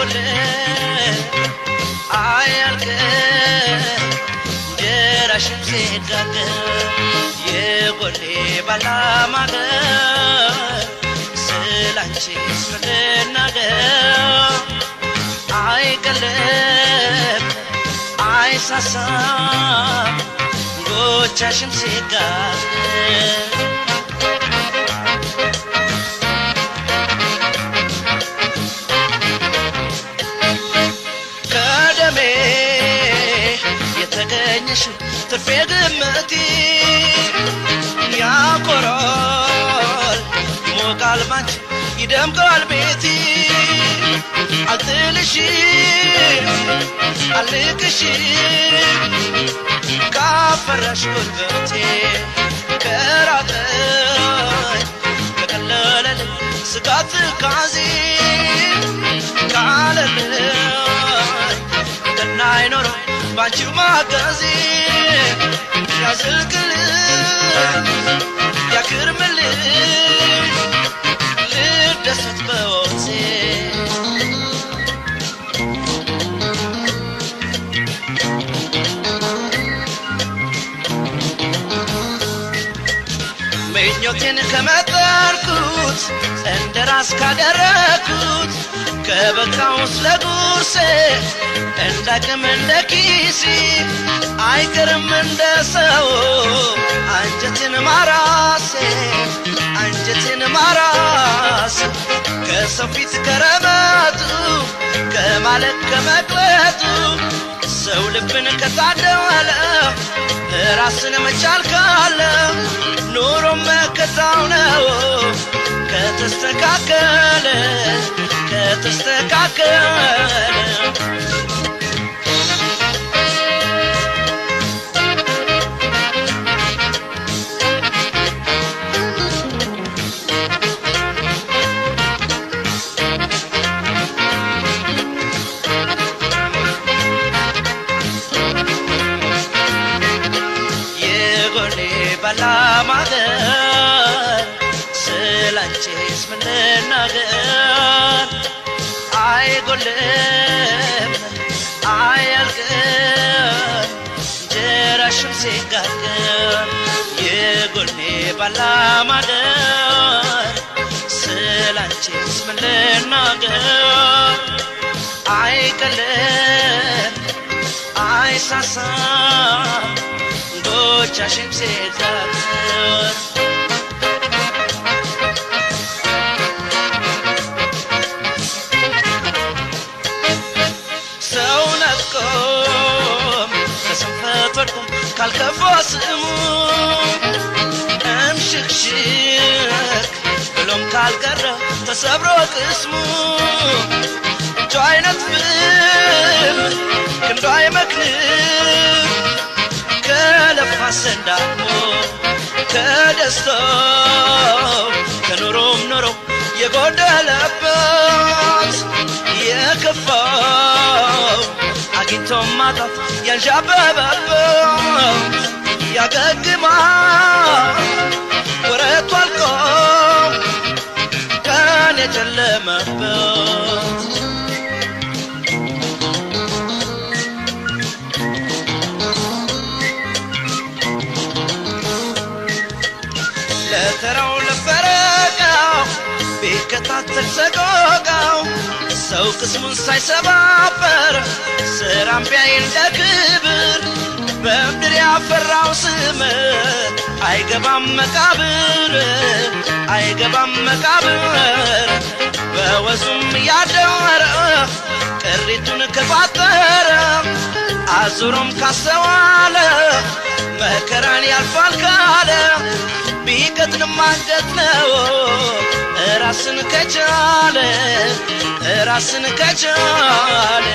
የጎሌ አያልቅ ጀራሽም ሲጋገር የጎሌ ባላማገር ስላንቺስ ምንናገር አይቀልም አይሳሳም ጎቻሽም ሲጋገር ትርፌ ግምቴ ያኮራል ሞቃል ባንቺ ይደምቃል ቤቴ አልጥልሽም አልቅሽም ካፈራሽ ጉልበቴ ከራቀኝ ከቀለለልኝ ስጋት ካዜ ካለልኝ ገና አይኖረው ባንቺው ማጋዜ ያዝልቅልኝ ያክርምልኝ ልደሰት በወቅቴ ምኞቴን ከመጠርኩት እንደራስ ካደረኩት ከበቃው ስለጉርሴ እንዳቅም እንደኪሲ አይቀርም እንደሰው አንጀቴን ማራሴ አንጀቴን ማራሴ ከሰው ፊት ከረመጡ ከማለት ከመቅለጡ ሰው ልብን ከታደለ ራስን መቻል ካለ ኑሮ መከታው ነው ከተስተካከለ ከተስተካከለ ባላማገር ስላንቺስ ምንናገር አይጎልም አያልቅም ጀራሽም ሲጋገር የጎኔ ባላማገር ስላንቺስ ምንናገር አይቀልም አይሳሳም ጎቻሽም ሲጋገር ሰው ነቆም ከስንፈት ወድቆ ካልከፋ ስሙ እምሽክሽክ ብሎም ካልቀረ ተሰብሮ ቅስሙ እጁ አይነጥፍም ክንዱ አይመክንም ከለፋሰንዳሞ ከደስታው ከኑሮም ኑሮ የጎደለበት የከፋው አግኝቶም ማጣት ያንዣበበበት ያገግማል ወረቱ አልቆ ቀን የጨለመበት ለተራው ለፈረቃው ቢከታተል ሰቆቃው ሰው ቅስሙን ሳይሰባበር ስራም ቢያይ እንደ ክብር በምድር ያፈራው ስም አይገባም መቃብር አይገባም መቃብር በወዙም ያደረ ቅሪቱን ከቋጠረ አዙሮም ካስተዋለ መከራን ያልፋል ካለ ቢቀጥንም አንገት ነው ራስን ከቻለ ራስን ከቻለ